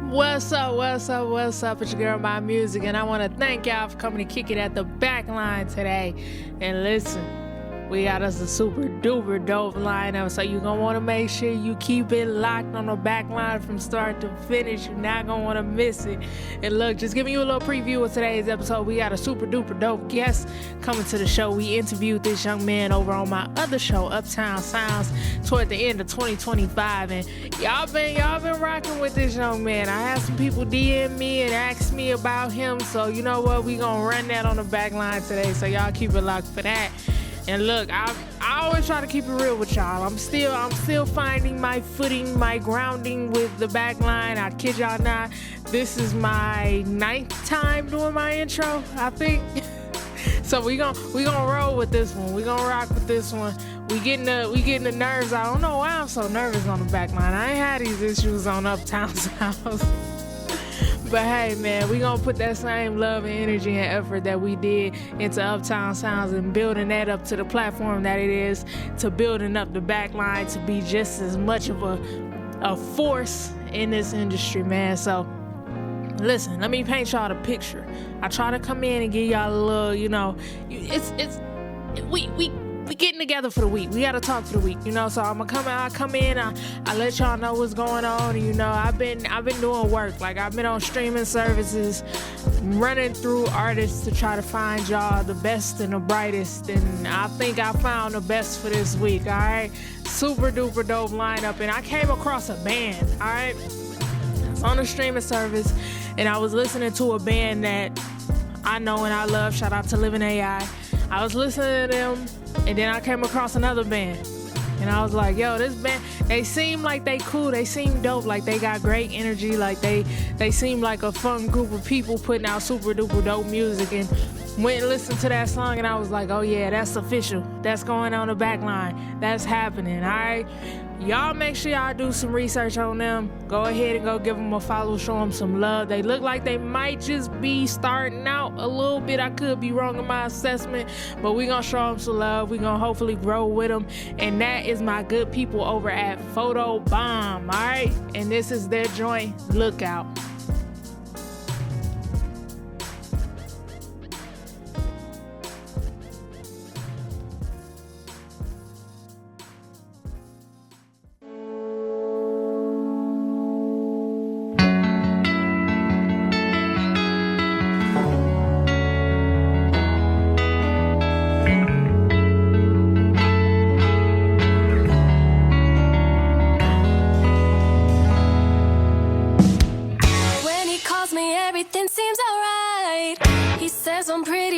What's up, what's up, what's up? It's your girl, Maimuxic, and I want to thank y'all for coming to kick it at the Bacline today. And listen, we got us a super duper dope lineup, so you're going to want to make sure you keep it locked on the Bacline from start to finish. You're not going to want to miss it. And look, just giving you a little preview of today's episode, we got a super duper dope guest coming to the show. We interviewed this young man over on my other show, Uptown Sounds, toward the end of 2025, and y'all been rocking with this young man. I had some people DM me and ask me about him, so you know what, we gonna run that on the Bacline today, so y'all keep it locked for that. And look, I always try to keep it real with y'all. I'm still finding my footing, my grounding with the Bacline. I kid y'all not, this is my 9th time doing my intro, I think. So we gonna roll with this one. We gonna rock with this one. We getting the nerves out. I don't know why I'm so nervous on the Bacline. I ain't had these issues on Uptown Sounds. But hey, man, we gonna put that same love and energy and effort that we did into Uptown Sounds and building that up to the platform that it is, to building up the Bacline to be just as much of a force in this industry, man. So listen, let me paint y'all the picture. I try to come in and give y'all a little, we getting together for the week. We gotta talk for the week, so I come in, I let y'all know what's going on. I've been doing work. Like, I've been on streaming services, running through artists to try to find y'all the best and the brightest, and I think I found the best for this week. All right, super duper dope lineup, and I came across a band. All right, I was on a streaming service, and I was listening to a band that I know and I love. Shout out to Living AI. I was listening to them, and then I came across another band, and I was like, yo, this band, they seem like they cool, they seem dope, like they got great energy, like they seem like a fun group of people putting out super duper dope music, and went and listened to that song, and I was like, oh yeah, that's official, that's going on the Bacline, that's happening. All right, y'all make sure y'all do some research on them. Go ahead and go give them a follow, show them some love. They look like they might just be starting out a little bit. I could be wrong in my assessment, but we gonna show them some love. We gonna hopefully grow with them, and that is my good people over at Photobomb, all right? And this is their joint, Lookout.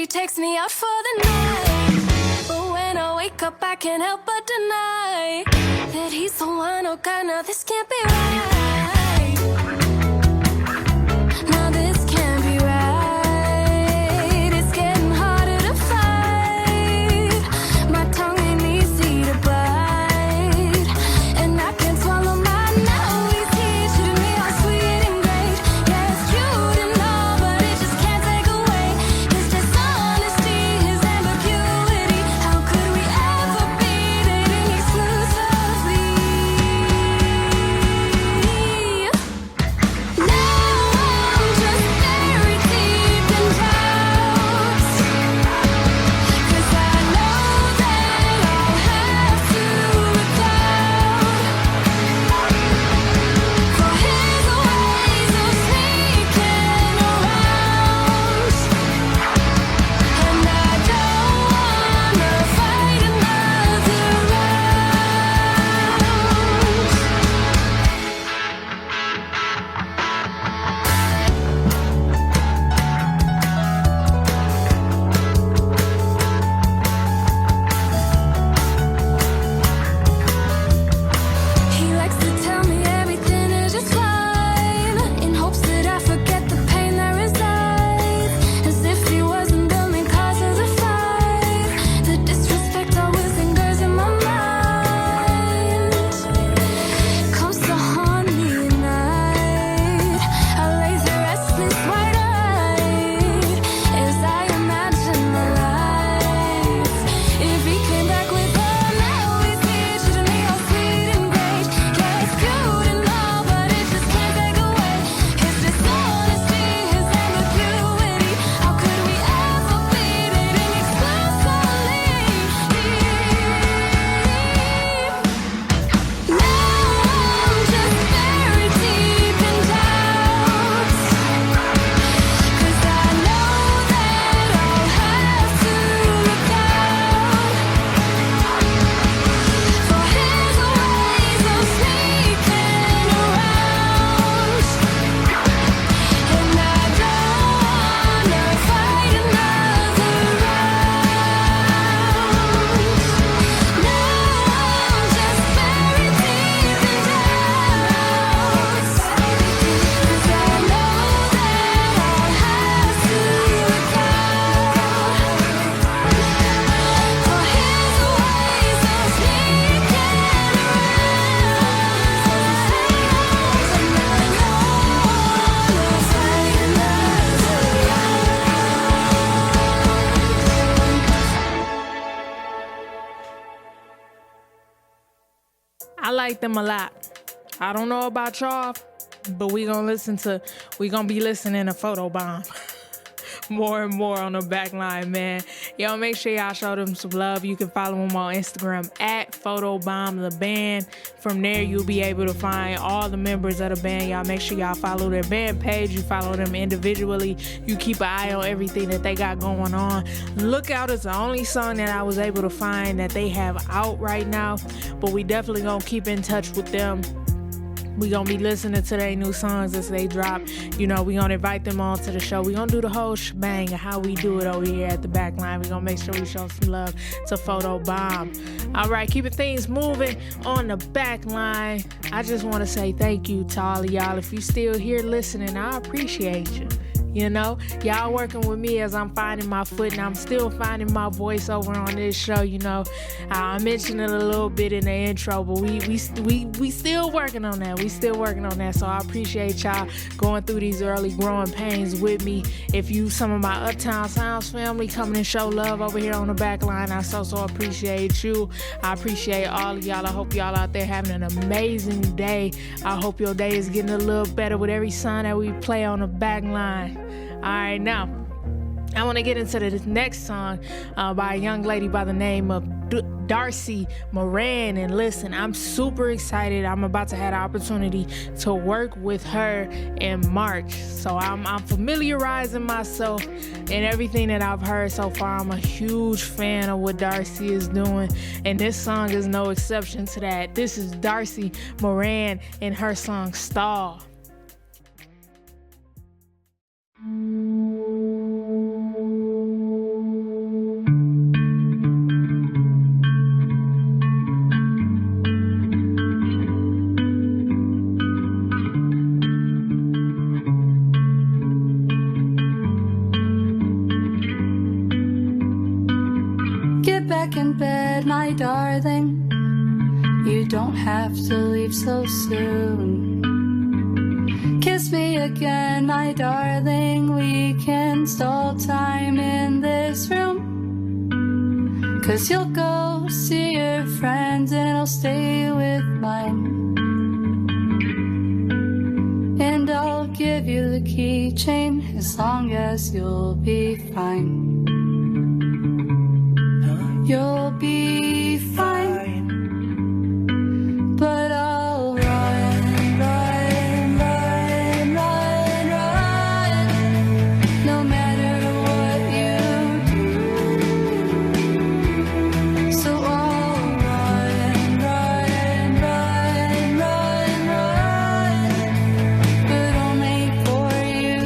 Takes me out for the night, but when I wake up I can't help but deny that he's the one. Oh God, now this can't be right. Now this can't be right. It's getting harder to fight. My tongue ain't easy to bite, and I can't swallow my nose. He's teaching me all sweet and great. Yeah, it's cute and all, but it just can't take away his dishonesty, his ambiguity. How could we ever be dating exclusively? I like them a lot. I don't know about y'all, but we gonna be listening to Photobomb more and more on the Bacline, man. Yo, make sure y'all show them some love. You can follow them on Instagram at Photobomb the band. From there, you'll be able to find all the members of the band. Y'all make sure y'all follow their band page. You follow them individually. You keep an eye on everything that they got going on. Lookout is the only song that I was able to find that they have out right now, but we definitely gonna keep in touch with them. We gonna be listening to their new songs as they drop. You know, we gonna invite them on to the show. We gonna do the whole shebang of how we do it over here at the Bacline. We gonna make sure we show some love to Photobomb. All right, keeping things moving on the Bacline. I just want to say thank you to all of y'all. If you still here listening, I appreciate you. You know, y'all working with me as I'm finding my foot, and I'm still finding my voice over on this show. You know, I mentioned it a little bit in the intro, but we still working on that. We still working on that. So I appreciate y'all going through these early growing pains with me. If you some of my Uptown Sounds family coming and show love over here on the Bacline, I so appreciate you. I appreciate all of y'all. I hope y'all out there having an amazing day. I hope your day is getting a little better with every song that we play on the Bacline. All right, now I want to get into the next song by a young lady by the name of Darcy Moran. And listen, I'm super excited. I'm about to have the opportunity to work with her in March. So I'm familiarizing myself in everything that I've heard so far. I'm a huge fan of what Darcy is doing, and this song is no exception to that. This is Darcy Moran and her song Stall. Get back in bed, my darling. You don't have to leave so soon. Kiss me again, my darling. We can stall time in this room. 'Cause you'll go see your friends and I'll stay with mine. And I'll give you the keychain as long as you'll be fine. You'll be fine. But I'll run, run, run, run, run, no matter what you do. So I'll run, run, run, run, run, but only for you.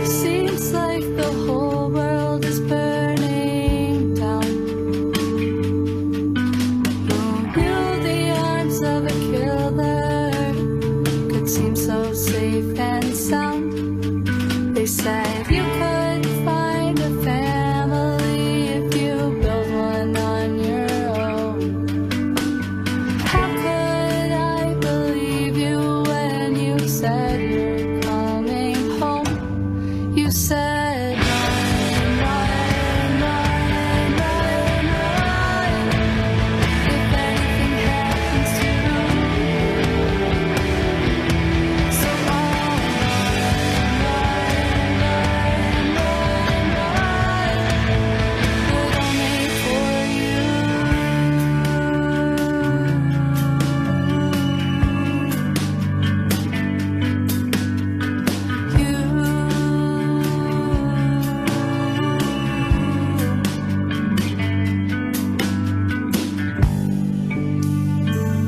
Seems like the whole world is burning down. Who knew the arms of a killer could seem so safe and sound? They said you could find a family if you build one on your own. How could I believe you when you said you're coming home? You said run, run, run, run, run, if anything happens to you. So I'll run, run, run, run, but only for you.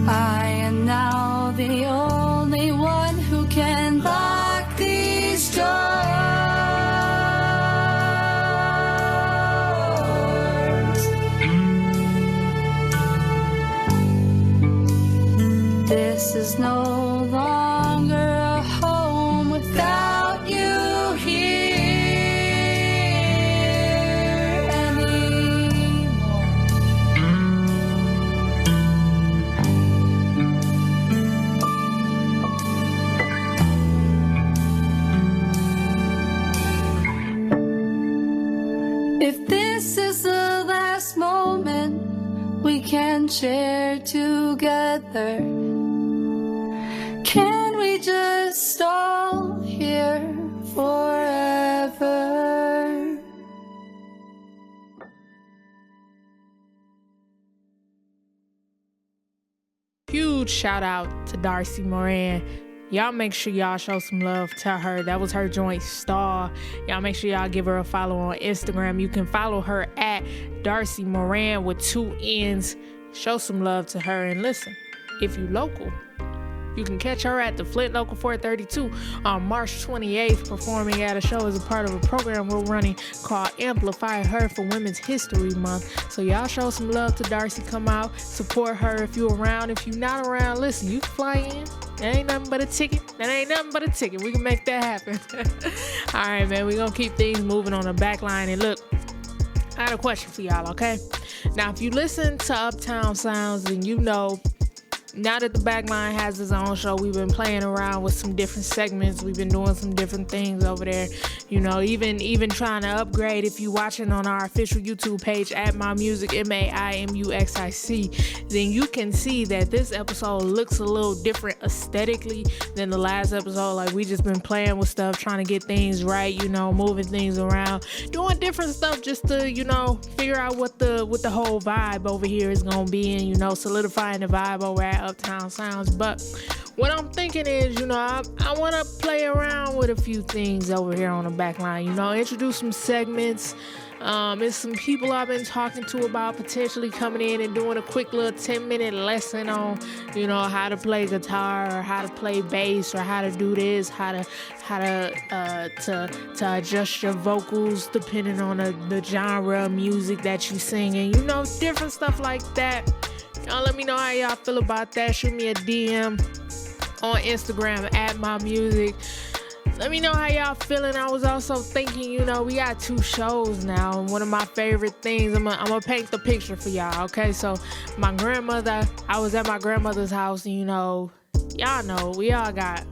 I am now the only one who can lock these doors. This is no longer a home without you here anymore. share together. Can we just stall here forever? Huge shout out to Darcy Moran. Y'all make sure y'all show some love to her. That was her joint Star. Y'all make sure y'all give her a follow on Instagram. You can follow her at Darcy Moran with 2 N's. Show some love to her. And listen, if you local, you can catch her at the Flint Local 432 on March 28th, performing at a show as a part of a program we're running called Amplify Her for Women's History Month. So y'all show some love to Darcy. Come out, support her if you're around. If you're not around, listen, you can fly in. That ain't nothing but a ticket. We can make that happen. All right, man, we're going to keep things moving on the back line. And look, I had a question for y'all, okay? Now, if you listen to Uptown Sounds, then you know, now that the Backline has its own show, we've been playing around with some different segments. We've been doing some different things over there. You know, even trying to upgrade. If you're watching on our official YouTube page at Maimuxic, Maimuxic, then you can see that this episode looks a little different aesthetically than the last episode. Like, we just been playing with stuff, trying to get things right, you know, moving things around, doing different stuff just to, you know, figure out what the whole vibe over here is gonna be, and, you know, solidifying the vibe over at Uptown Sounds. But what I'm thinking is, you know, I want to play around with a few things over here on the Backline, you know, introduce some segments. There's some people I've been talking to about potentially coming in and doing a quick little 10-minute lesson on, you know, how to play guitar or how to play bass or how to do this, how to adjust your vocals depending on the genre of music that you sing, and, you know, different stuff like that. Y'all let me know how y'all feel about that. Shoot me a DM on Instagram at Maimuxic. Let me know how y'all feeling. I was also thinking, you know, we got 2 shows now. And one of my favorite things, I'm gonna paint the picture for y'all, okay? So my grandmother, I was at my grandmother's house, and, you know, y'all know, we all got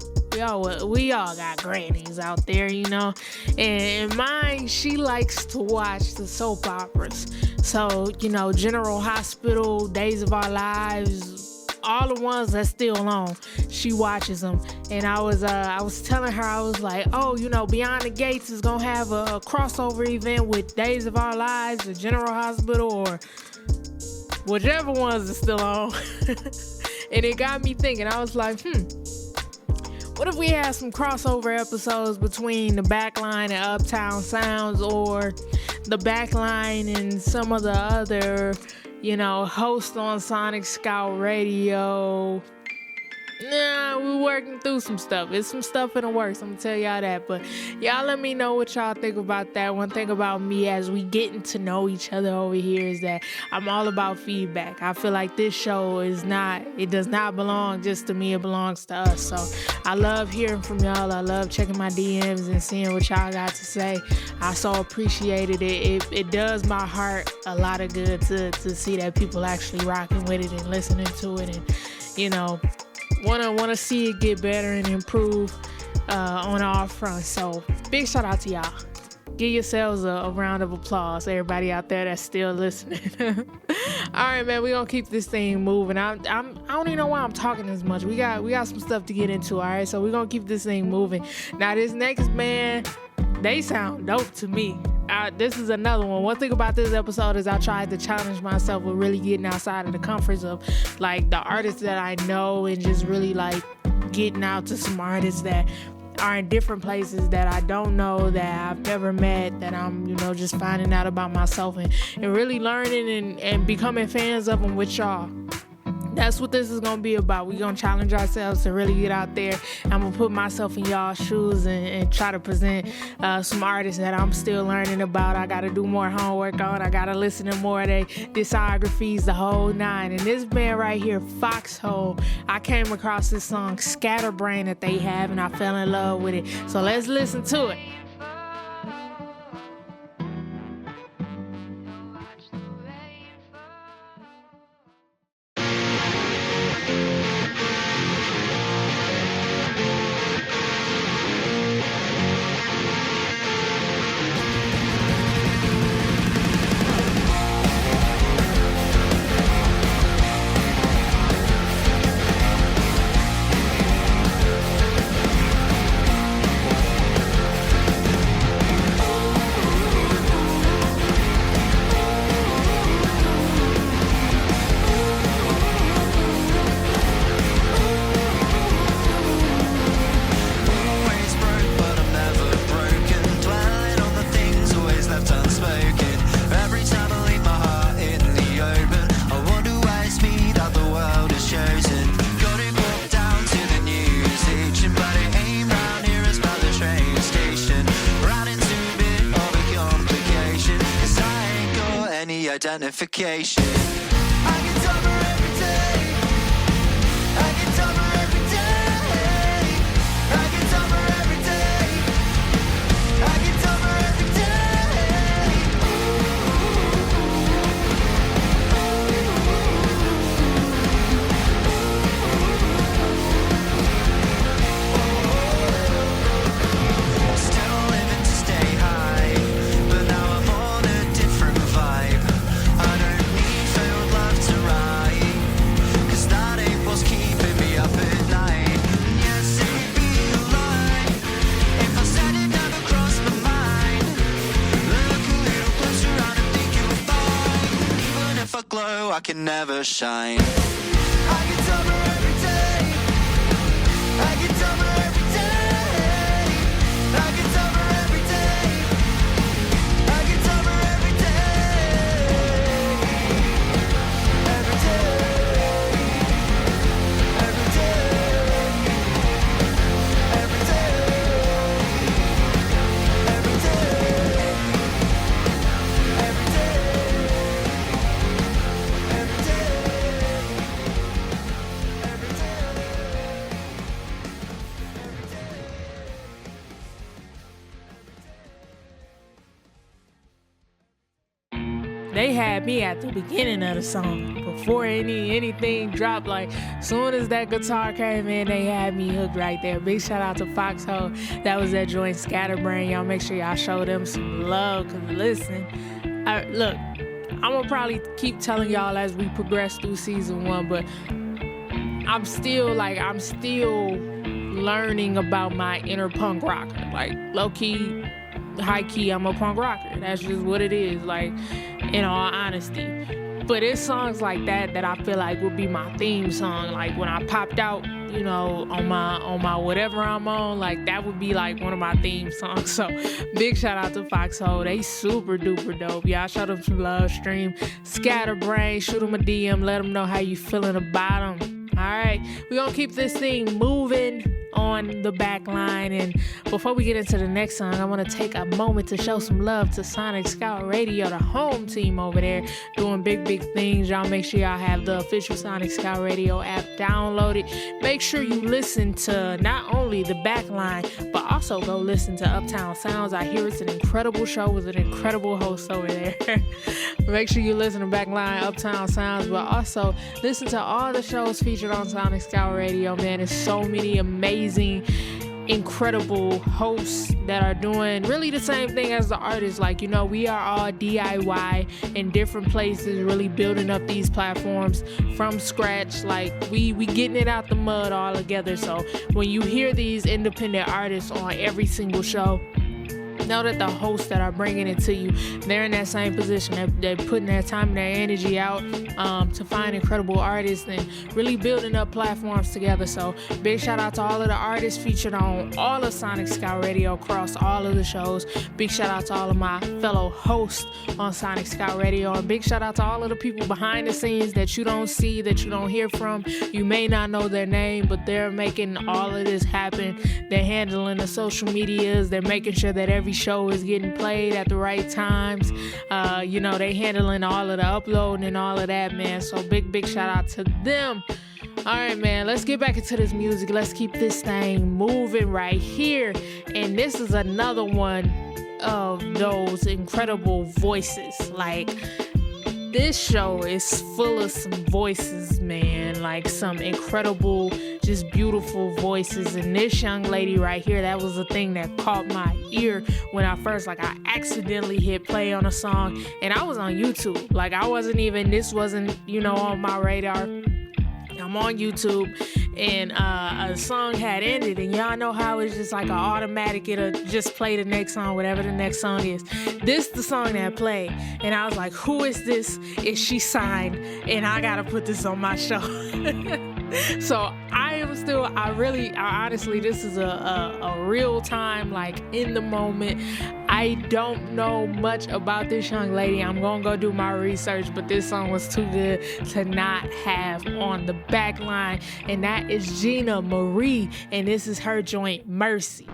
grannies out there, you know, and mine, she likes to watch the soap operas. So, you know, General Hospital, Days of Our Lives, all the ones that's still on, she watches them. And I was telling her, I was like, oh, you know, Beyond the Gates is gonna have a crossover event with Days of Our Lives or General Hospital or whichever ones are still on. And it got me thinking. I was like, what if we had some crossover episodes between the Backline and Uptown Sounds, or the Backline and some of the other, you know, hosts on Sonic Scout Radio? Nah, we're working through some stuff. It's some stuff in the works, I'm gonna tell y'all that. But y'all let me know what y'all think about that. One thing about me as we getting to know each other over here is that I'm all about feedback. I feel like this show does not belong just to me, it belongs to us. So I love hearing from y'all. I love checking my DMs and seeing what y'all got to say. I so appreciated it. It does my heart a lot of good to see that people actually rocking with it and listening to it, and, you know, wanna see it get better and improve on all fronts. So big shout out to y'all. Give yourselves a round of applause, everybody out there that's still listening. All right, man, we gonna keep this thing moving. I don't even know why I'm talking as much. We got some stuff to get into. All right, so we gonna keep this thing moving. Now this next band, they sound dope to me. This is another one. One thing about this episode is I tried to challenge myself with really getting outside of the comforts of, like, the artists that I know, and just really, like, getting out to some artists that are in different places that I don't know, that I've never met, that I'm, you know, just finding out about myself and really learning and becoming fans of them with y'all. That's what this is going to be about. We're going to challenge ourselves to really get out there. I'm going to put myself in y'all's shoes and try to present some artists that I'm still learning about. I got to do more homework on. I got to listen to more of their discographies, the whole nine. And this band right here, Foxhole, I came across this song, Scatterbrain, that they have, and I fell in love with it. So let's listen to it. identification. I get dumber every day. I get dumber every day. I get dumber every day. I get dumber every day. Still living to stay high, but now I'm on a different vibe. I don't need failed love to write, 'cause that ain't what's keeping me up at night. Yes, it'd be a lie if I said it never crossed my mind. Look a little closer and I think you'll find, even if I glow, I can never shine. I get dumber every day. I get dumber every day. I get dumber every day. I get dumber every day. Every day. Every day. Every day. Every day. Every They had me at the beginning of the song before anything dropped. Like, soon as that guitar came in, they had me hooked right there. Big shout out to Foxhole. That was that joint Scatterbrain. Y'all make sure y'all show them some love. Cause listen, look, I'm gonna probably keep telling y'all as we progress through season 1, but I'm still learning about my inner punk rocker. Like, low key, high key, I'm a punk rocker. That's just what it is. Like, in all honesty. But it's songs like that I feel like would be my theme song. Like, when I popped out, you know, on my whatever I'm on, like, that would be like one of my theme songs. So big shout out to Foxhole. They super duper dope. Y'all show them some love. Stream Scatterbrain, shoot them a DM, let them know how you feeling about them. All right, we're gonna keep this thing moving on the back line. And before we get into the next song, I want to take a moment to show some love to Sonic Scout Radio, the home team over there doing big things. Y'all make sure y'all have the official Sonic Scout Radio app downloaded. Make sure you listen to not only the back line, but also go listen to Uptown Sounds. I hear it's an incredible show with an incredible host over there. Make sure you listen to Backline, Uptown Sounds, but also listen to all the shows featured on Sonic Scout Radio. Man, there's so many amazing, incredible hosts that are doing really the same thing as the artists. Like, you know, we are all DIY in different places, really building up these platforms from scratch. Like, we getting it out the mud all together. So when you hear these independent artists on every single show, know that the hosts that are bringing it to you, they're in that same position. They're putting their time and their energy out to find incredible artists and really building up platforms together. So big shout out to all of the artists featured on all of Sonic Scout Radio across all of the shows. Big shout out to all of my fellow hosts on Sonic Scout Radio, and big shout out to all of the people behind the scenes that you don't see, that you don't hear from. You may not know their name, but they're making all of this happen. They're handling the social medias. They're making sure that every show is getting played at the right times. You know, they handling all of the uploading and all of that, man. So big shout out to them. All right, man, let's get back into this music. Let's keep this thing moving right here. And this is another one of those incredible voices. Like, this show is full of some voices, man. Like, some incredible, just beautiful voices. And this young lady right here, that was the thing that caught my ear when I accidentally hit play on a song. And I was on YouTube. Like, this wasn't, you know, on my radar. I'm on YouTube, and a song had ended, and y'all know how it's just like an automatic, it'll just play the next song, whatever the next song is. This the song that played, and I was like, who is this? Is she signed? And I gotta put this on my show. So honestly, this is a real time, like, in the moment. I don't know much about this young lady. I'm gonna go do my research, but this song was too good to not have on the back line. And that is Gina Marie, and this is her joint, Mercy.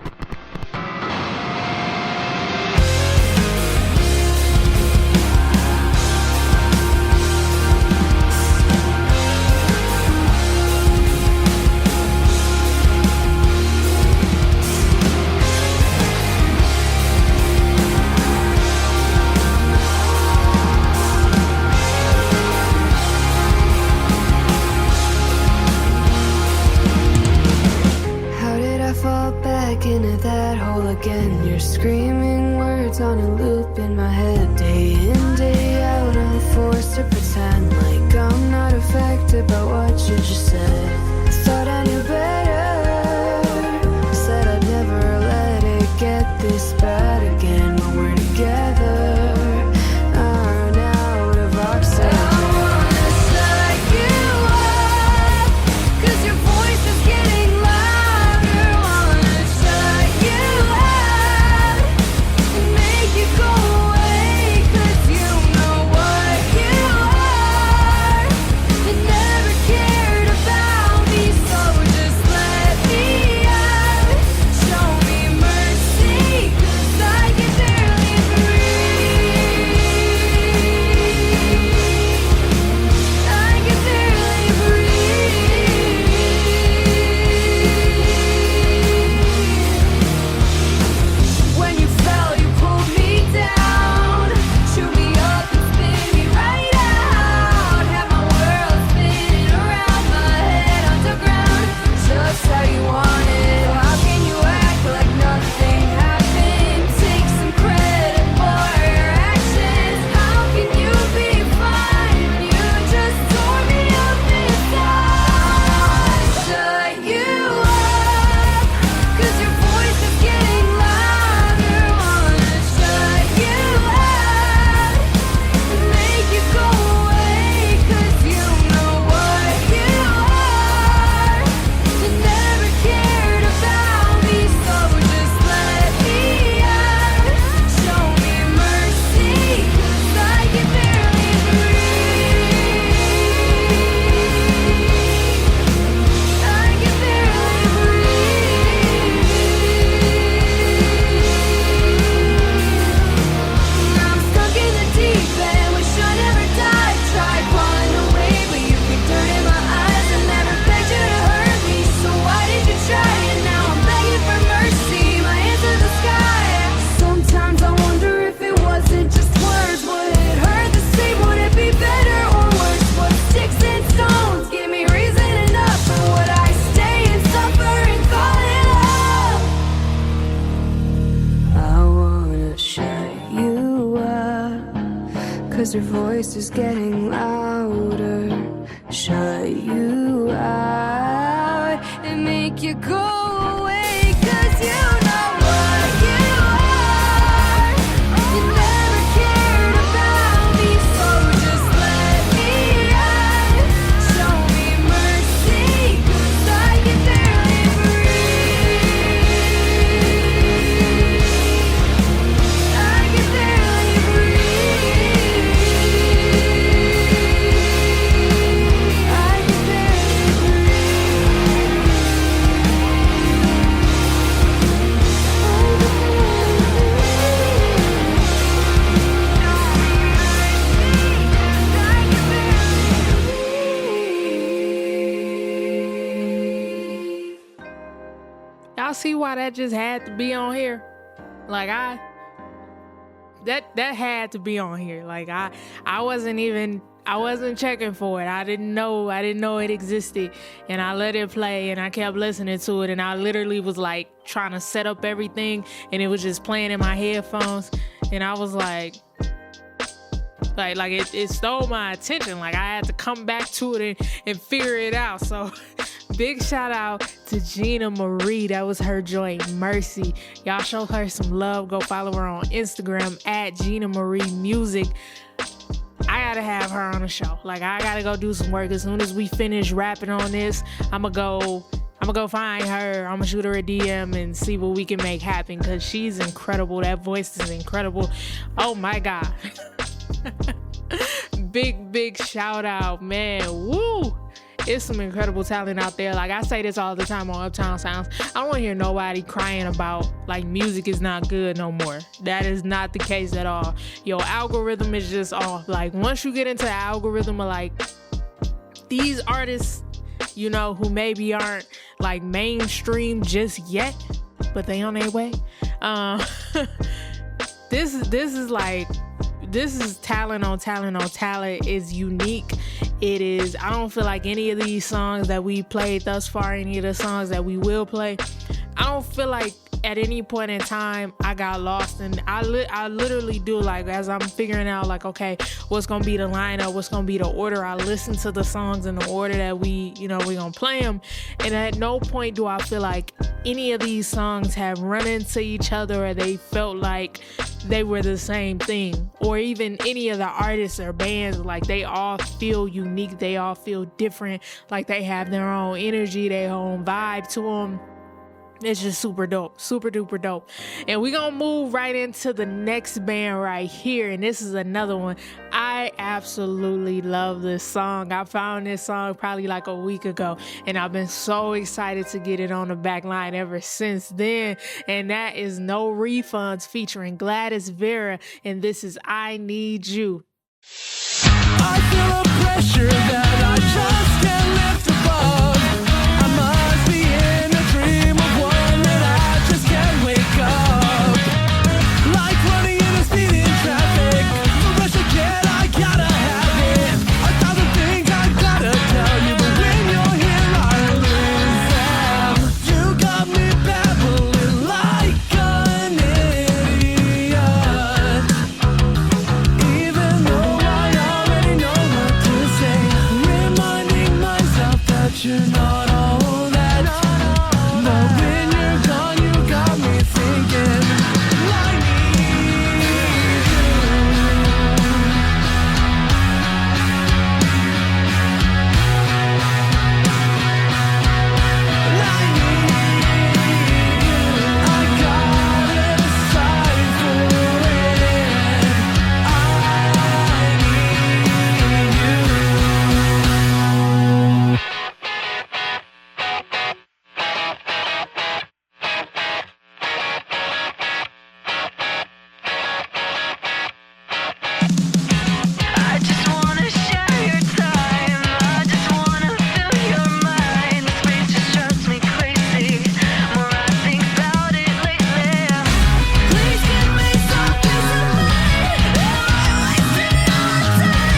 looking at that hole again. You're screaming words on a loop in my head. Day in, day out, I'm forced to pretend like I'm not affected by what you just said. I thought I knew better. I said I'd never let it get this bad again. When we're together, I run out of oxygen. I wanna shut you up, 'cause your voice is getting louder. Wanna shut you out and make you go away, 'cause you know what you are. You never cared about me, so just let me out. Show me mercy, 'cause I can barely breathe. I can barely breathe. When you fell, you pulled me down, chewed me up and spit me right out. Had my world spinning around, my head underground, just how you want it. How can you act like nothing happened? Take some credit for your actions. How can you be fine when you just tore me up inside? Shut you up, 'cause your voice is getting louder. Wanna shut you out and make you go away, 'cause you know what you are. You never cared about me, so just let me out. Show me mercy, 'cause I can barely breathe. I can barely breathe. I'm stuck in the deep end, wish I never died. Tried crawling away, but you keep dirt in my eyes. I never begged you to hurt me, so why did you try? And now I'm begging for mercy, my hands to the sky. Sometimes I wonder if it wasn't just words. Would it hurt the same? Would it be better or worse? What sticks and stones give me reason enough? Or would I stay and suffer and call it love? I wanna shut you up, 'cause your voice is getting louder. Shut you out and make you go away, 'cause you know what you are. You never cared about me, so just let me out. Show me mercy, 'cause I can barely breathe. I can barely breathe. I can barely breathe. Y'all see why that just had to be on here? Like that had to be on here. Like I wasn't checking for it. I didn't know it existed, and I let it play and I kept listening to it, and I literally was like trying to set up everything, and it was just playing in my headphones, and I was like it stole my attention. Like I had to come back to it and figure it out. So big shout out to Gina Marie. That was her joint, Mercy. Y'all show her some love. Go follow her on Instagram at Gina Marie Music. I gotta have her on the show. Like I gotta go do some work. As soon as we finish rapping on this, I'ma go find her. I'ma shoot her a DM and see what we can make happen, because she's incredible. That voice is incredible. Oh my God. Big shout out, man. Woo! It's some incredible talent out there. Like I say this all the time on Uptown Sounds. I don't want to hear nobody crying about like music is not good no more. That is not the case at all. Your algorithm is just off. Like once you get into the algorithm of like these artists, you know, who maybe aren't like mainstream just yet, but they on their way. This is talent on talent on talent. Is unique. It is, I don't feel like any of these songs that we played thus far, any of the songs that we will play, I don't feel like at any point in time I got lost, and I literally do, like, as I'm figuring out, like, okay, what's gonna be the lineup, what's gonna be the order, I listen to the songs in the order that we gonna play them, and at no point do I feel like any of these songs have run into each other or they felt like they were the same thing, or even any of the artists or bands, like they all feel unique, they all feel different, like they have their own energy, their own vibe to them. It's just super dope, super duper dope. And we're gonna move right into the next band right here, and this is another one. I absolutely love this song. I found this song probably like a week ago, and I've been so excited to get it on the Bacline ever since then, and that is No Refunds featuring Gladys Vera, and this is I Need You. I feel a pressure that I just can't lift above. I must be in a dream of one that I just can't wake up. Like running in a speeding traffic, the rush I get, I gotta have it. 1,000 things I gotta tell you, but when you're here I lose them. You got me babbling like an idiot, even though I already know what to say, reminding myself that you're not all that. But when you're gone, you got me thinking, I need you. I gotta decide for it. I just wanna share your time. I just wanna feel your mind. The space just drives me crazy. More I think about it lately. Please give me some peace of mind. Am I wasting your time?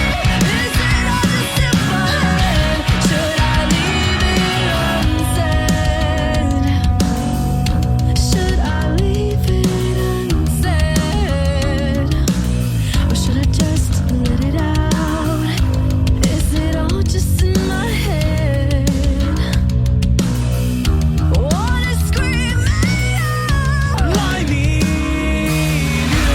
Is it all just in my head? Should I leave it unsaid? Should I leave it unsaid? Or should I just let it out? Is it all just in my head? Wanna scream it out. I need you.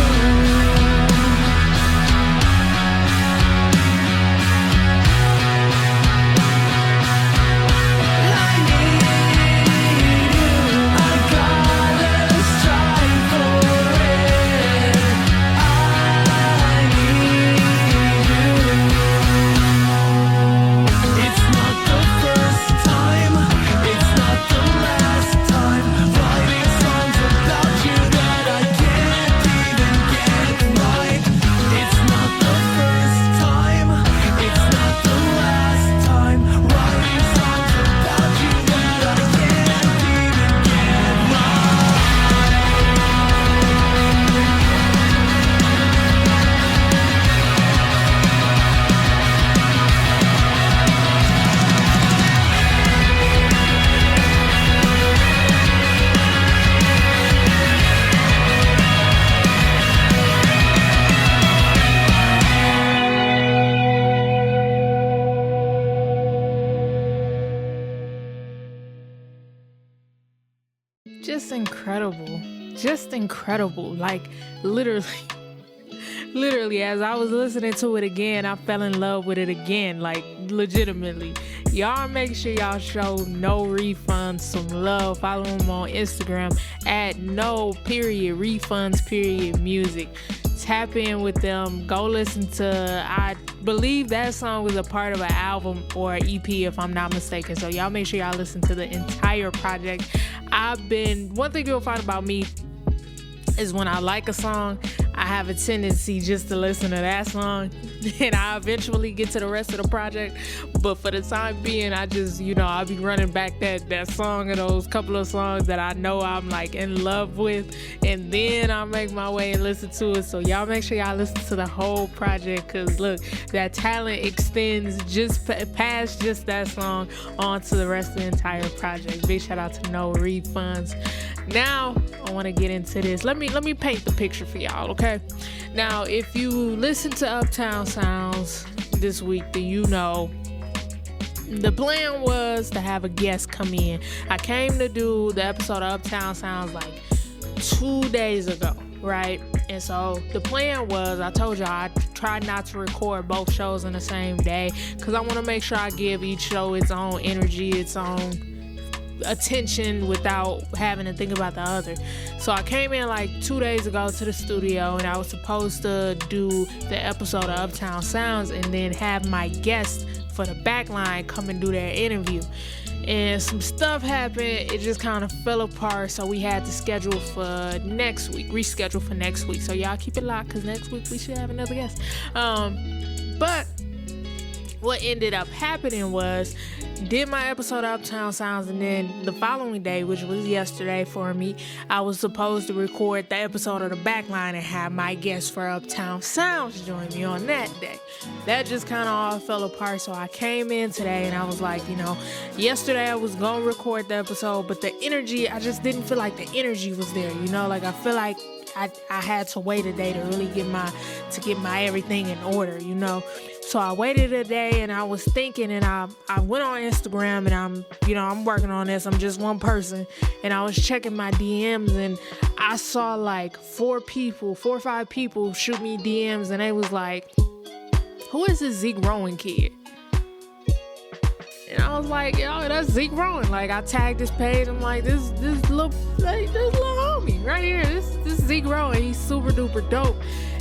I gotta strive for it. I need you. It's not the first time, it's not the last time, writing songs about you that I can't even get right. It's not the first time, it's not the last time, writing songs about you that I can't even get Just incredible. Like, literally as I was listening to it again, I fell in love with it again, like legitimately. Y'all make sure y'all show No Refunds some love. Follow him on Instagram at no_refunds_music. Tap in with them. Go listen to, I believe that song was a part of an album or an EP if I'm not mistaken. So y'all make sure y'all listen to the entire project. One thing you'll find about me is when I like a song, I have a tendency just to listen to that song and I eventually get to the rest of the project. But for the time being, I just, I'll be running back that song and those couple of songs that I know I'm like in love with, and then I'll make my way and listen to it. So y'all make sure y'all listen to the whole project, because look, that talent extends just past just that song onto the rest of the entire project. Big shout out to No Refunds. Now I want to get into this. Let me paint the picture for y'all, okay? Now, if you listen to Uptown Sounds this week, then you know the plan was to have a guest come in. I came to do the episode of Uptown Sounds like 2 days ago, right? And so the plan was, I told y'all I tried not to record both shows on the same day, because I want to make sure I give each show its own energy, its own attention, without having to think about the other. So I came in like 2 days ago to the studio, and I was supposed to do the episode of Uptown Sounds and then have my guest for the Bacline come and do their interview. And some stuff happened, it just kind of fell apart, so we had to reschedule for next week. So y'all keep it locked, because next week we should have another guest. But what ended up happening was, did my episode of Uptown Sounds, and then the following day, which was yesterday for me, I was supposed to record the episode of the Bacline and have my guest for Uptown Sounds join me on that day. That just kind of all fell apart, so I came in today and I was like, yesterday I was going to record the episode, but the energy, I just didn't feel like the energy was there, like I feel like I had to wait a day to really get my everything in order, So I waited a day, and I was thinking, and I went on Instagram, and I'm working on this. I'm just one person, and I was checking my DMs, and I saw like 4 or 5 people shoot me DMs, and they was like, "Who is this Zeke Rowan kid?" And I was like, "Yo, that's Zeke Rowan." Like, I tagged this page. I'm like, this little homie right here. This Zeke Rowan. He's super duper dope.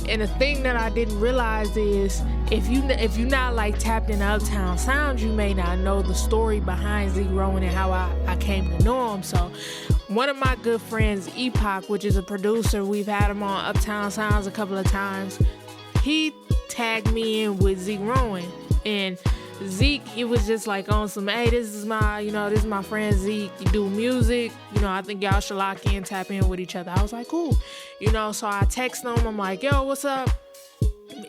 And the thing that I didn't realize is, if you're not like tapped into Uptown Sounds, you may not know the story behind Zeke Rowan and how I came to know him. So one of my good friends, Epoch, which is a producer, we've had him on Uptown Sounds a couple of times. He tagged me in with Zeke Rowan, and Zeke, he was just like on some, hey, this is my friend Zeke. You do music, I think y'all should lock in, tap in with each other. I was like, cool, so I text him. I'm like, yo, what's up?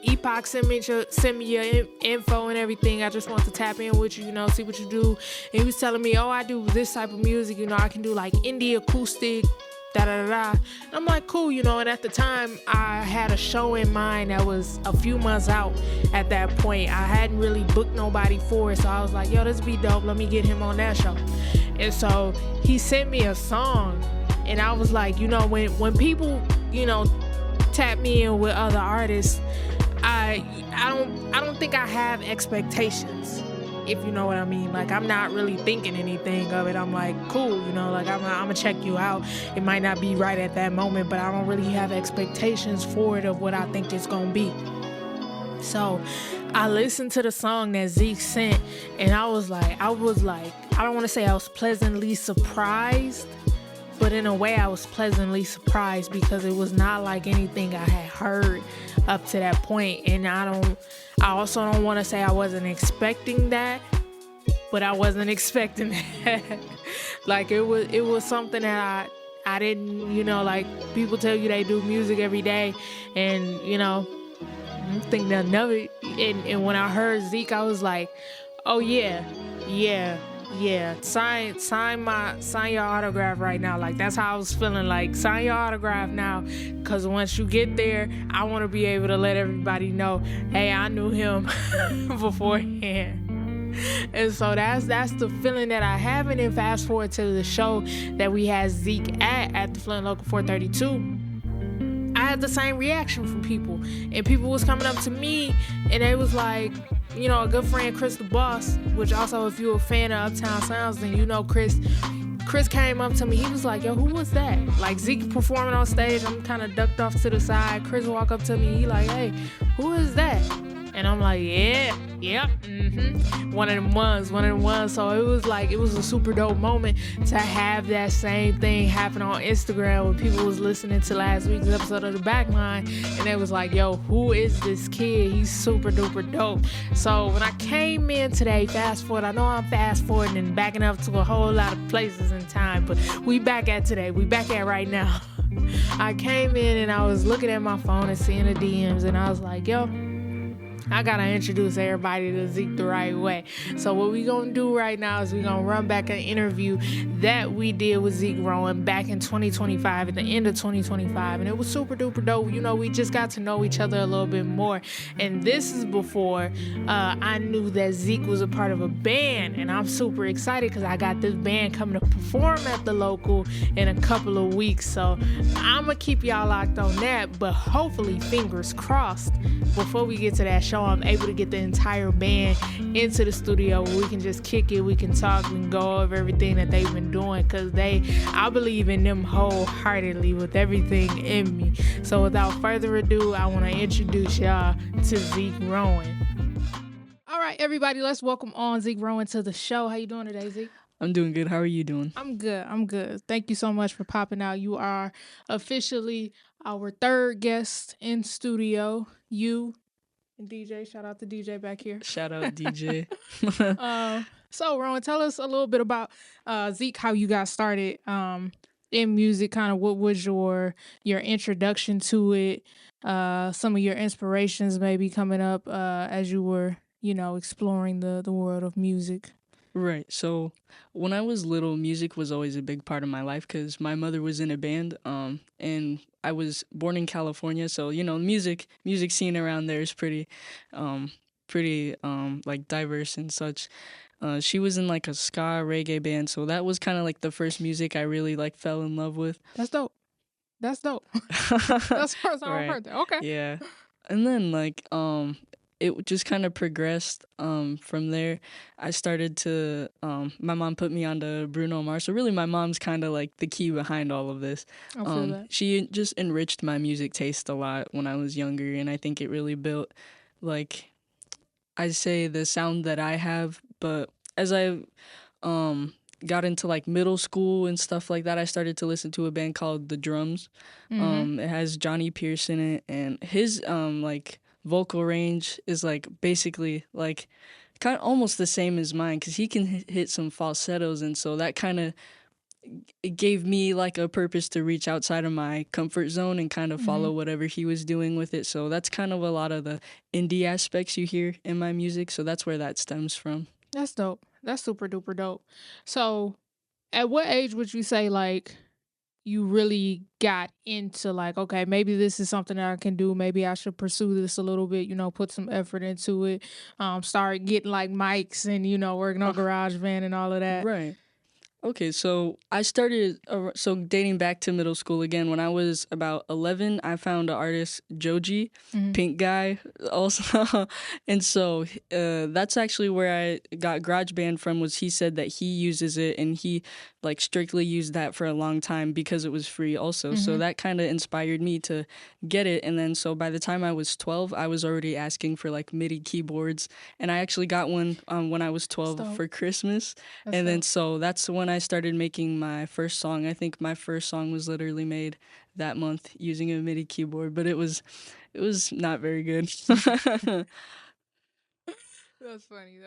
Epoch, send me your info and everything. I just want to tap in with you, see what you do. And he was telling me, oh, I do this type of music, I can do like indie acoustic, da-da-da-da. And I'm like, cool, and at the time, I had a show in mind that was a few months out at that point. I hadn't really booked nobody for it, so I was like, yo, this be dope, let me get him on that show. And so he sent me a song, and I was like, when people, tap me in with other artists, I don't think I have expectations, if you know what I mean. Like, I'm not really thinking anything of it. I'm like, cool, like I'm gonna check you out. It might not be right at that moment, but I don't really have expectations for it of what I think it's gonna be. So I listened to the song that Zeke sent, and I was like, I don't want to say I was pleasantly surprised, but in a way I was pleasantly surprised, because it was not like anything I had heard up to that point. And I also don't want to say I wasn't expecting that, but I wasn't expecting that. Like, it was something that I didn't, like, people tell you they do music every day, and I think they'll never. And when I heard Zeke, I was like, oh yeah, sign your autograph right now. Like, that's how I was feeling. Like, sign your autograph now, because once you get there, I want to be able to let everybody know, hey, I knew him beforehand. And so that's the feeling that I have. And then fast forward to the show that we had Zeke at the Flint Local 432. I had the same reaction from people, and people was coming up to me, and they was like, a good friend, Chris the Boss, which also, if you're a fan of Uptown Sounds, then Chris came up to me. He was like, yo, who was that? Like, Zeke performing on stage, I'm kind of ducked off to the side. Chris walked up to me, he like, hey, who is that? And I'm like, yeah, yep, one of them ones. So it was a super dope moment to have that same thing happen on Instagram when people was listening to last week's episode of The Bacline, and they was like, yo, who is this kid? He's super duper dope. So when I came in today, fast forward, I know I'm fast forwarding and backing up to a whole lot of places in time, but we back at today. We back at right now. I came in and I was looking at my phone and seeing the DMs, and I was like, yo, I gotta introduce everybody to Zeke the right way. So what we gonna do right now is we gonna run back an interview that we did with Zeke Rowan back in 2025, at the end of 2025, and it was super duper dope. You know, we just got to know each other a little bit more, and this is before I knew that Zeke was a part of a band, and I'm super excited because I got this band coming to perform at the local in a couple of weeks. So I'm gonna keep y'all locked on that, but hopefully, fingers crossed, before we get to that show, I'm able to get the entire band into the studio where we can just kick it, we can talk, we can go over everything that they've been doing, because I believe in them wholeheartedly with everything in me. So without further ado, I want to introduce y'all to Zeke Rowan. All right, everybody, let's welcome on Zeke Rowan to the show. How you doing today, Zeke? I'm doing good. How are you doing? I'm good. Thank you so much for popping out. You are officially our third guest in studio. You and DJ, shout out to DJ back here. Shout out DJ. So Rowan, tell us a little bit about Zeke, how you got started in music, kind of what was your introduction to it, some of your inspirations maybe coming up as you were, exploring the world of music. Right. So when I was little, music was always a big part of my life because my mother was in a band, and I was born in California. So, music scene around there is pretty like diverse and such. She was in like a ska reggae band. So that was kind of like the first music I really like fell in love with. That's dope. That's the first time I've heard that. Okay. Yeah. And then it just kind of progressed from there. I started to, my mom put me onto Bruno Mars. So really my mom's kind of like the key behind all of this. I feel that. She just enriched my music taste a lot when I was younger. And I think it really built, like, I'd say the sound that I have. But as I got into like middle school and stuff like that, I started to listen to a band called The Drums. It has Johnny Pierce in it. And his, vocal range is like basically like kind of almost the same as mine because he can hit some falsettos, and so that kind of it gave me like a purpose to reach outside of my comfort zone and kind of follow whatever he was doing with it. So that's kind of a lot of the indie aspects you hear in my music, so that's where that stems from. That's dope. That's super duper dope. So at what age would you say like you really got into like, okay, maybe this is something that I can do. Maybe I should pursue this a little bit, put some effort into it. Start getting like mics and, working on GarageBand and all of that. Right. Okay, so I started, dating back to middle school again, when I was about 11, I found an artist, Joji, pink guy also. And so that's actually where I got GarageBand from, was he said that he uses it and he like strictly used that for a long time because it was free also. So that kind of inspired me to get it. And then so by the time I was 12, I was already asking for like MIDI keyboards. And I actually got one when I was 12 for Christmas. Then so that's when I started making my first song. I think my first song was literally made that month using a MIDI keyboard, but it was not very good. That's funny.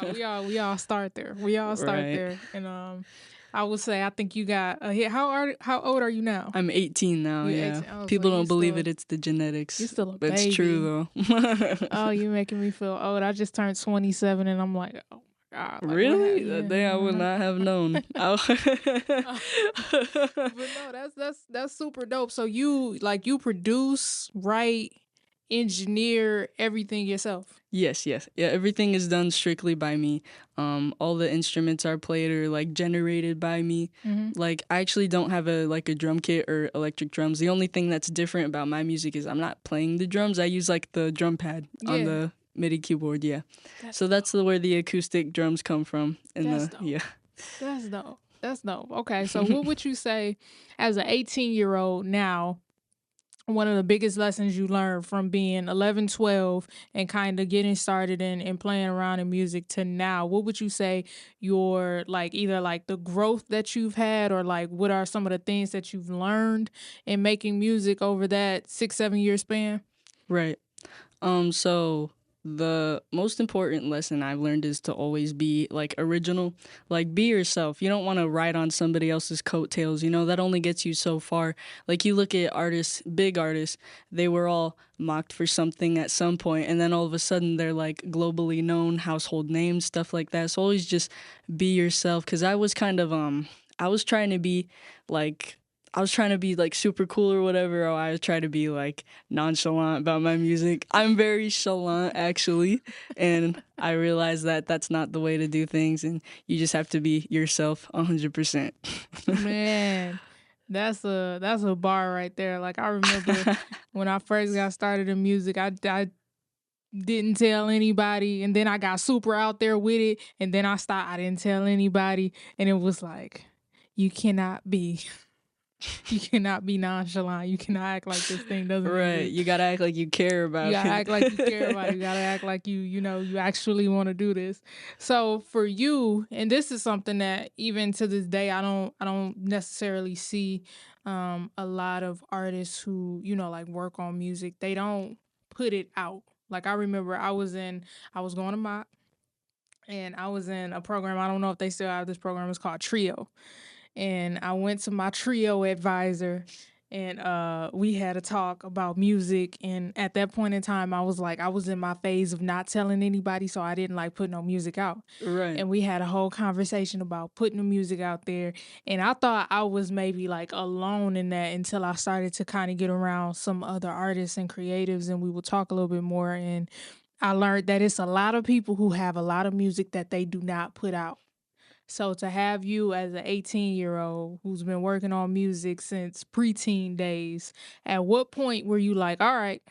No, we all start there. We all start there. And I would say I think you got a hit. How old are you now? I'm 18 now. You're yeah. 18. Oh, People so don't believe it's the genetics. You're still a but baby. It's true though. Oh, you're making me feel old. I just turned 27 and I'm like, oh my God. Like, really? That day I would not have known. But no, that's super dope. So you produce, write, engineer everything yourself? Yes. Yeah, everything is done strictly by me. All the instruments are played or like generated by me. Like I actually don't have a drum kit or electric drums. The only thing that's different about my music is I'm not playing the drums. I use like the drum pad on the MIDI keyboard. Yeah. That's where the acoustic drums come from. That's dope. Okay, so what would you say as an 18-year-old now? one of the biggest lessons you learned from being 11, 12, and kind of getting started and playing around in music to now? What would you say your, like, either like the growth that you've had, or like what are some of the things that you've learned in making music over that 6, 7 year span? Right. So the most important lesson I've learned is to always be like original, like be yourself. You don't want to ride on somebody else's coattails, you know, that only gets you so far. Like you look at artists, big artists, they were all mocked for something at some point, and then all of a sudden they're like globally known, household names, stuff like that. So always just be yourself, cuz I was kind of I was trying to be like I was trying to be like super cool or whatever, or I was trying to be like nonchalant about my music. I'm very chalant actually, and I realized that that's not the way to do things, and you just have to be yourself 100%. Man, that's a bar right there. Like I remember when I first got started in music, I didn't tell anybody, and then I got super out there with it, and then I stopped. I didn't tell anybody, and it was like, you cannot be you cannot be nonchalant. You cannot act like this thing doesn't Right, exist. you gotta act like you care about You gotta it. act like you care about it. You gotta act like you know, you actually want to do this. So for you, and this is something that even to this day, I don't necessarily see a lot of artists who, you know, like work on music. They don't put it out. Like I remember I was going to my, and I was in a program. I don't know if they still have this program. It's called Trio. And I went to my Trio advisor, and we had a talk about music. And at that point in time, I was like, I was in my phase of not telling anybody, so I didn't like put no music out. Right. And we had a whole conversation about putting the music out there. And I thought I was maybe like alone in that until I started to kind of get around some other artists and creatives, and we would talk a little bit more. And I learned that it's a lot of people who have a lot of music that they do not put out. So to have you as an 18-year-old who's been working on music since preteen days, at what point were you like, all right,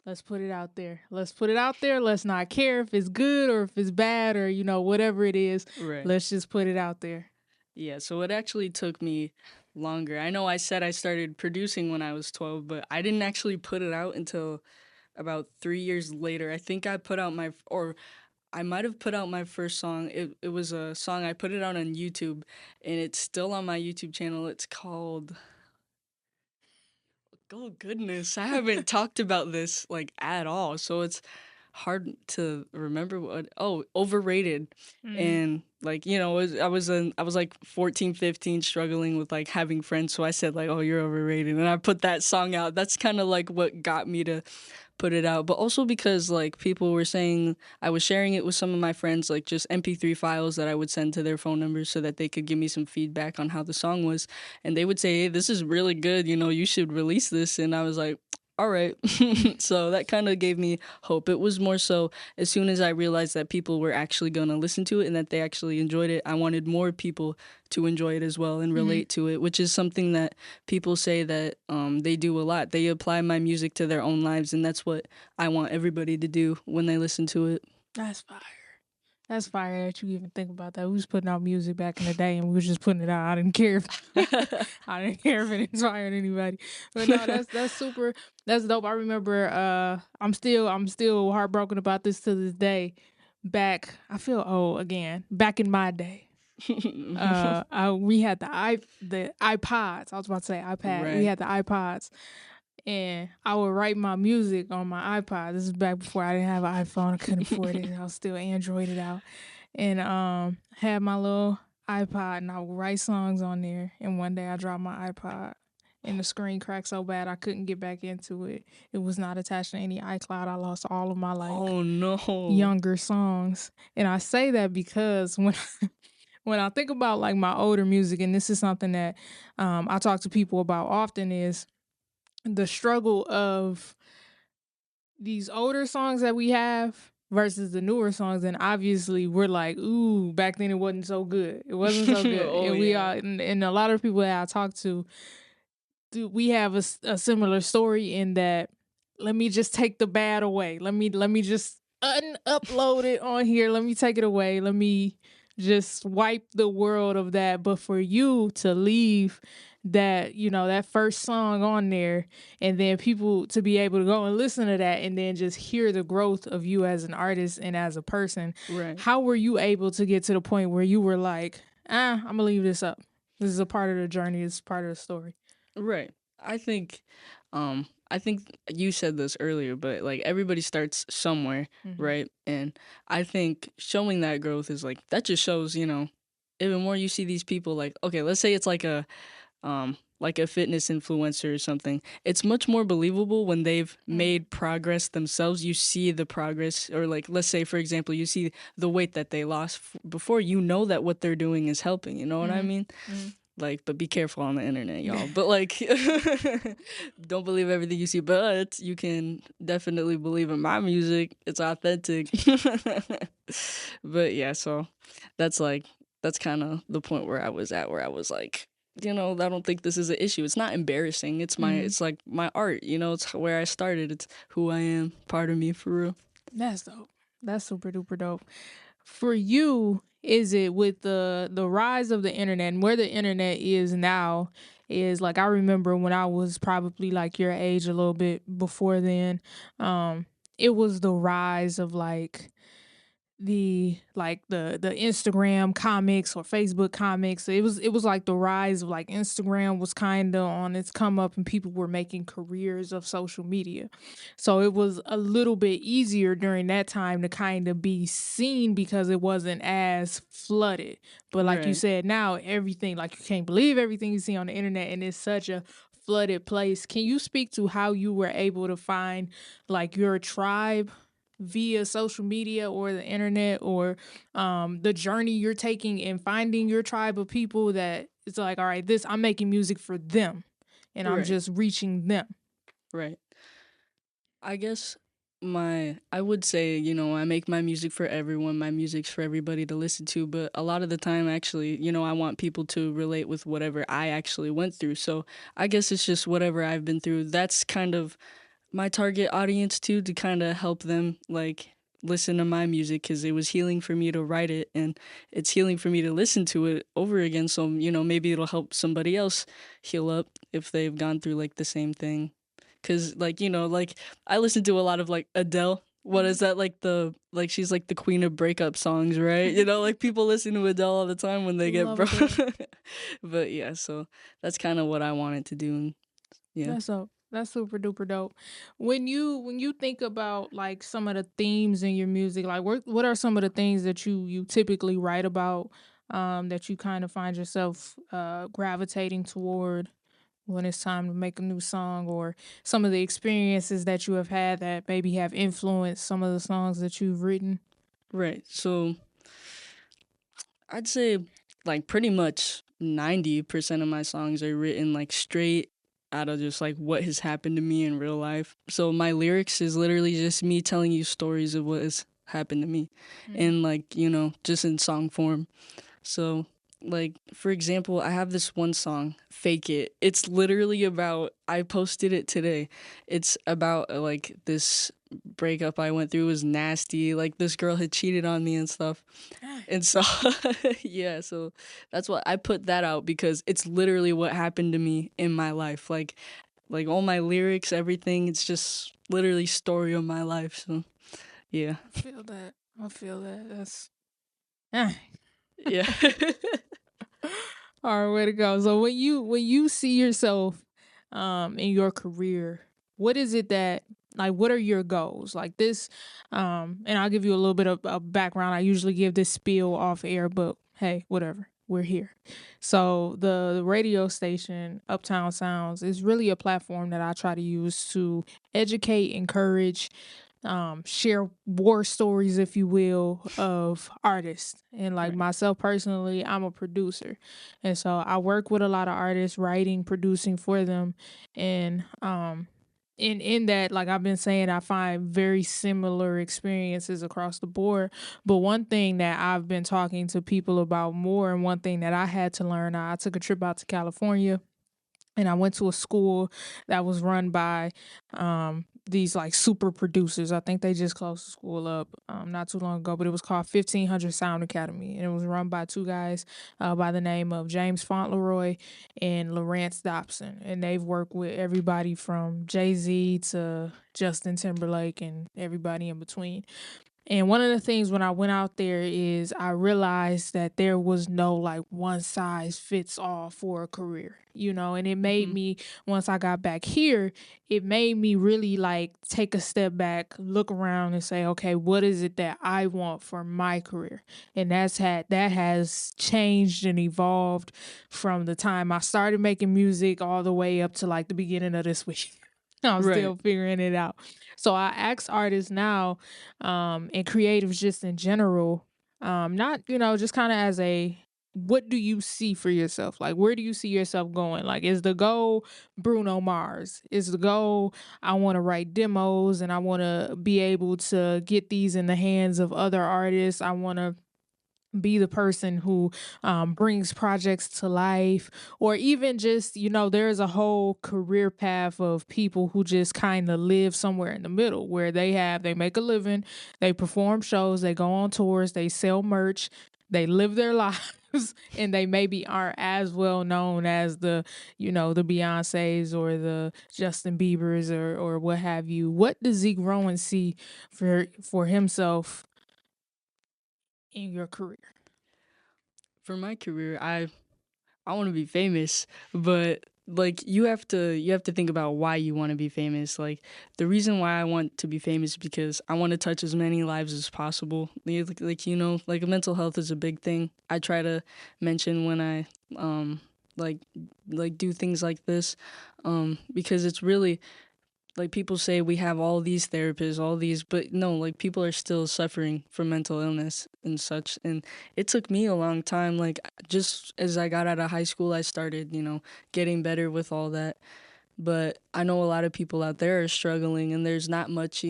let's put it out there. Let's put it out there. Let's not care if it's good or if it's bad or, you know, whatever it is. Right. Let's just put it out there. Yeah, so it actually took me longer. I know I said I started producing when I was 12, but I didn't actually put it out until about 3 years later. I think I put out I might have put out my first song. It was a song, I put it out on YouTube, and it's still on my YouTube channel. It's called, oh goodness, I haven't talked about this like at all, so it's hard to remember Overrated. And like, you know, I was like 14, 15, struggling with like having friends, so I said like, oh, you're overrated, and I put that song out. That's kind of like what got me to put it out, but also because like people were saying, I was sharing it with some of my friends, like just MP3 files that I would send to their phone numbers so that they could give me some feedback on how the song was, and they would say, hey, this is really good, you know, you should release this. And I was like, all right. So that kind of gave me hope. It was more so as soon as I realized that people were actually going to listen to it and that they actually enjoyed it, I wanted more people to enjoy it as well and relate to it, which is something that people say that they do a lot. They apply my music to their own lives, and that's what I want everybody to do when they listen to it. That's fire. That's fire that you even think about that. We was putting out music back in the day, and we was just putting it out. I didn't care if it inspired anybody. But no, that's super. That's dope. I remember. I'm still heartbroken about this to this day. I feel old again. Back in my day, we had the iPods. I was about to say iPad. Right. We had the iPods. And I would write my music on my iPod. This is back before I didn't have an iPhone. I couldn't afford it. I was still Androided out. And had my little iPod, and I would write songs on there. And one day I dropped my iPod, and the screen cracked so bad I couldn't get back into it. It was not attached to any iCloud. I lost all of my Oh no. younger songs. And I say that because when I think about like my older music, and this is something that I talk to people about often, is the struggle of these older songs that we have versus the newer songs. And obviously we're like, ooh, back then it wasn't so good. It wasn't so good. Oh, and we yeah. are, and a lot of people that I talk to, we have a similar story in that, let me just take the bad away. Let me just upload it on here. Let me take it away. Let me just wipe the world of that. But for you to leave that, that first song on there, and then people to be able to go and listen to that and then just hear the growth of you as an artist and as a person. Right. How were you able to get to the point where you were like, I'm gonna leave this up? This is a part of the journey, it's part of the story. Right. I think I think you said this earlier, but like everybody starts somewhere, right? And I think showing that growth is like that just shows, even more you see these people like, okay, let's say it's like a fitness influencer or something. It's much more believable when they've made progress themselves. You see the progress, or like let's say for example, you see the weight that they lost before you know that what they're doing is helping. You know what I mean? Like, but be careful on the internet, y'all. But like, don't believe everything you see. But you can definitely believe in my music. It's authentic. But yeah, so that's kind of the point where I was at, where I was like, I don't think this is an issue. It's not embarrassing. It's it's like my art. It's where I started. It's who I am. Part of me, for real. That's dope. That's super duper dope. For you, is it with the rise of the internet and where the internet is now? Is like, I remember when I was probably like your age, a little bit before then, it was the rise of like the Instagram comics or Facebook comics. It was like the rise of like Instagram was kind of on its come up and people were making careers of social media. So it was a little bit easier during that time to kind of be seen because it wasn't as flooded. But like you Right. said, now everything, like, you can't believe everything you see on the internet, and it's such a flooded place. Can you speak to how you were able to find like your tribe via social media or the internet, or the journey you're taking in finding your tribe of people that it's like, all right, I'm making music for them and I'm Right. just reaching them? Right. I guess I would say, I make my music for everyone. My music's for everybody to listen to. But a lot of the time, actually, I want people to relate with whatever I actually went through. So I guess it's just whatever I've been through. That's kind of my target audience too, to kind of help them like listen to my music, because it was healing for me to write it, and it's healing for me to listen to it over again. So, maybe it'll help somebody else heal up if they've gone through like the same thing. Because like, like I listen to a lot of like Adele. What is that, like she's like the queen of breakup songs, right? Like people listen to Adele all the time when they get Love broke. Adele. But yeah, so that's kind of what I wanted to do. And yeah. That's dope. That's super duper dope. When you think about like some of the themes in your music, like what are some of the things that you typically write about, that you kind of find yourself gravitating toward when it's time to make a new song, or some of the experiences that you have had that maybe have influenced some of the songs that you've written? Right. So I'd say like pretty much 90% of my songs are written like straight out of just like what has happened to me in real life. So my lyrics is literally just me telling you stories of what has happened to me, and like, just in song form. So, like, for example, I have this one song, Fake It. It's literally about, I posted it today. It's about like this breakup I went through. It was nasty. Like, this girl had cheated on me and stuff. And so, yeah, so that's what I put that out, because it's literally what happened to me in my life. Like all my lyrics, everything, it's just literally story of my life. So, yeah. I feel that. I feel that. That's ah. Yeah. All right, way to go. So when you see yourself in your career, what is it that, like, what are your goals? Like this, and I'll give you a little bit of a background. I usually give this spiel off air, but hey, whatever. We're here. So the radio station Uptown Sounds is really a platform that I try to use to educate, encourage, share war stories, if you will, of artists. And like Right. myself personally, I'm a producer. And so I work with a lot of artists, writing, producing for them. And in that, like I've been saying, I find very similar experiences across the board. But one thing that I've been talking to people about more, and one thing that I had to learn, I took a trip out to California and I went to a school that was run by these like super producers. I think they just closed the school up not too long ago, but it was called 1500 Sound Academy, and it was run by two guys by the name of James Fauntleroy and Lawrence Dobson, and they've worked with everybody from Jay-Z to Justin Timberlake and everybody in between. And one of the things when I went out there is I realized that there was no like one size fits all for a career, and it made me, once I got back here, it made me really like take a step back, look around and say, okay, what is it that I want for my career? And that has changed and evolved from the time I started making music all the way up to like the beginning of this week. I'm still figuring it out. So I ask artists now, and creatives just in general, not, just kind of as what do you see for yourself? Like, where do you see yourself going? Like, is the goal Bruno Mars? Is the goal I want to write demos and I want to be able to get these in the hands of other artists? I want to be the person who brings projects to life, or even just, there's a whole career path of people who just kind of live somewhere in the middle where they make a living, they perform shows, they go on tours, they sell merch, they live their lives, and they maybe aren't as well known as the Beyoncés or the Justin Biebers or what have you. What does Zeke Rowan see for himself in your career? For my career, I want to be famous, but like you have to think about why you want to be famous. Like the reason why I want to be famous is because I want to touch as many lives as possible. Like mental health is a big thing. I try to mention when I like do things like this, because it's really, like, people say we have all these therapists, but no, like, people are still suffering from mental illness and such. And it took me a long time. Like, just as I got out of high school, I started, getting better with all that. But I know a lot of people out there are struggling, and there's not much,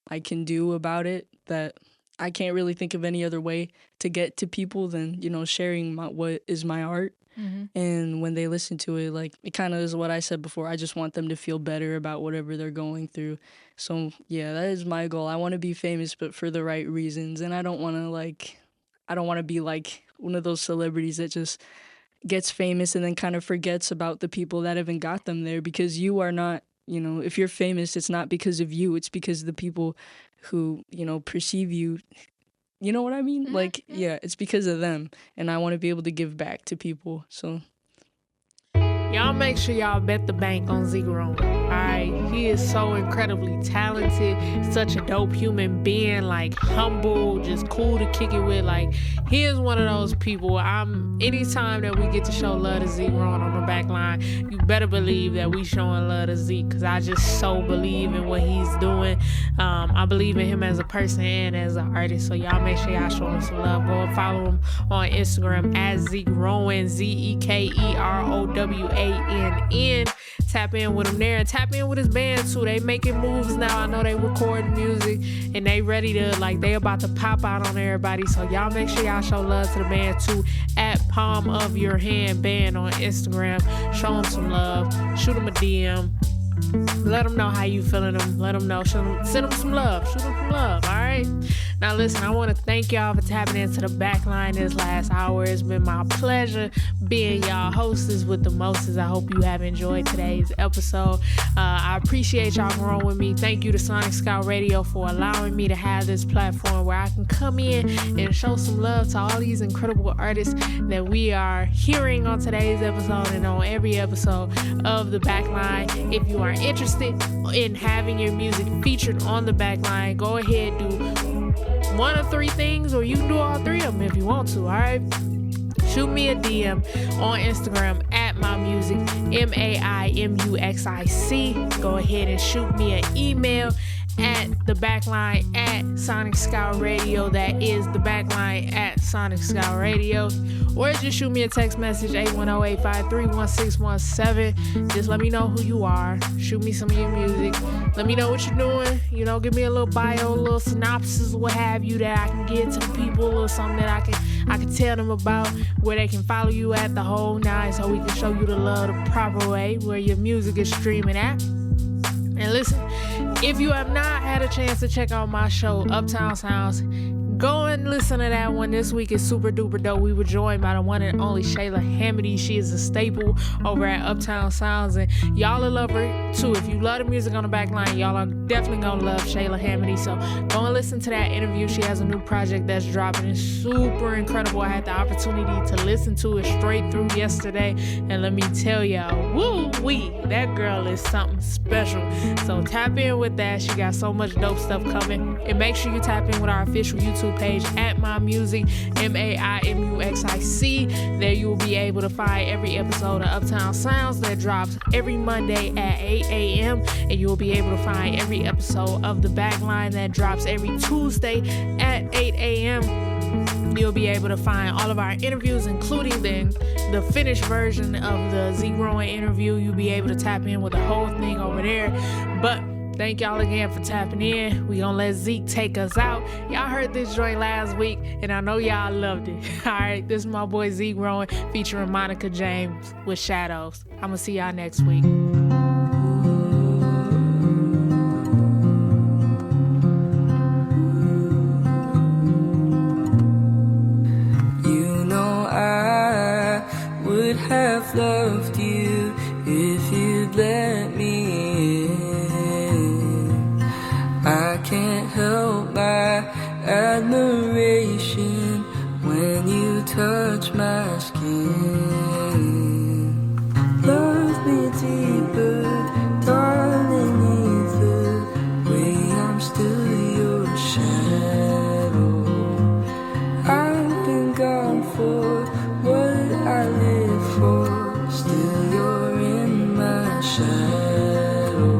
I can do about it. That I can't really think of any other way to get to people than, sharing what is my art. Mm-hmm. And when they listen to it, like, it kind of is what I said before. I just want them to feel better about whatever they're going through. So, yeah, that is my goal. I want to be famous, but for the right reasons. And I don't want to be like one of those celebrities that just gets famous and then kind of forgets about the people that haven't got them there, because you are not, if you're famous, it's not because of you. It's because the people who, perceive you. You know what I mean? Like, yeah, it's because of them. And I want to be able to give back to people. So y'all make sure y'all bet the bank on Zeke Rowan. All right, he is so incredibly talented, such a dope human being, like humble, just cool to kick it with. Like, he is one of those people. Anytime that we get to show love to Zeke Rowan on the back line, you better believe that we showing love to Zeke, because I just so believe in what he's doing. I believe in him as a person and as an artist. So y'all make sure y'all show him some love. Go and follow him on Instagram at Zeke Rowan, ZekeRowann. Tap in with him there, and tap in with his band too. They making moves now. I know they recording music and they ready to, like, they about to pop out on everybody. So y'all make sure y'all show love to the band too at Palm of Your Hand Band on Instagram. Show them some love. Shoot them a DM. Let them know how you feeling them. Let them know. Send them some love. Shoot them some love. All right. Now listen, I want to thank y'all for tapping into the Backline this last hour. It's been my pleasure being y'all hostess with the mostest. I hope you have enjoyed today's episode. I appreciate y'all growing with me. Thank you to Sonic Scout Radio for allowing me to have this platform where I can come in and show some love to all these incredible artists that we are hearing on today's episode and on every episode of the Backline. If you are interested in having your music featured on the Backline, go ahead, do one of three things, or you can do all three of them if you want to. All right, shoot me a DM on Instagram at Maimuxic, Maimuxic. Go ahead and shoot me an email at the Backline at Sonic Scout Radio. That is the Backline at Sonic Scout Radio. Or just shoot me a text message, 810-853-1617. Just let me know who you are. Shoot me some of your music. Let me know what you're doing. Give me a little bio, a little synopsis, what have you, that I can get to the people, or something that I can tell them about, where they can follow you at, the whole nine, so we can show you the love the proper way, where your music is streaming at. And listen, If you have not had a chance to check out my show, Uptown Sounds, go and listen to that one. This week is super duper dope. We were joined by the one and only Shayla Hamady. She is a staple over at Uptown Sounds, and y'all will love her too. If you love the music on the Bacline, y'all are definitely gonna love Shayla Hamady. So go and listen to that interview. She has a new project that's dropping. It's super incredible. I had the opportunity to listen to it straight through yesterday, and let me tell y'all, woo-wee, that girl is something special. So tap in with that. She got so much dope stuff coming. And make sure you tap in with our official YouTube page at Maimuxic, Maimuxic. There you will be able to find every episode of Uptown Sounds that drops every Monday at 8 a.m. And you will be able to find every episode of The Bacline that drops every Tuesday at 8 a.m. You'll be able to find all of our interviews, including the finished version of the Zeke Rowan interview. You'll be able to tap in with the whole thing over there. But thank y'all again for tapping in. We gonna let Zeke take us out. Y'all heard this joint last week, and I know y'all loved it. All right, this is my boy Zeke Rowan featuring Monica James with Shadows. I'm gonna see y'all next week. You know I would have loved you if you'd let me in. I can't help my admiration when you touch my skin. Love me deeper, darling, either way I'm still your shadow. I've been gone for what I live for, still you're in my shadow.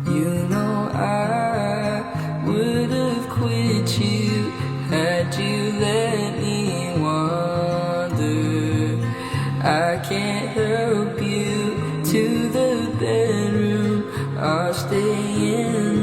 You know I would have quit you had you let me wander. I can't help you to the bedroom, I'll stay in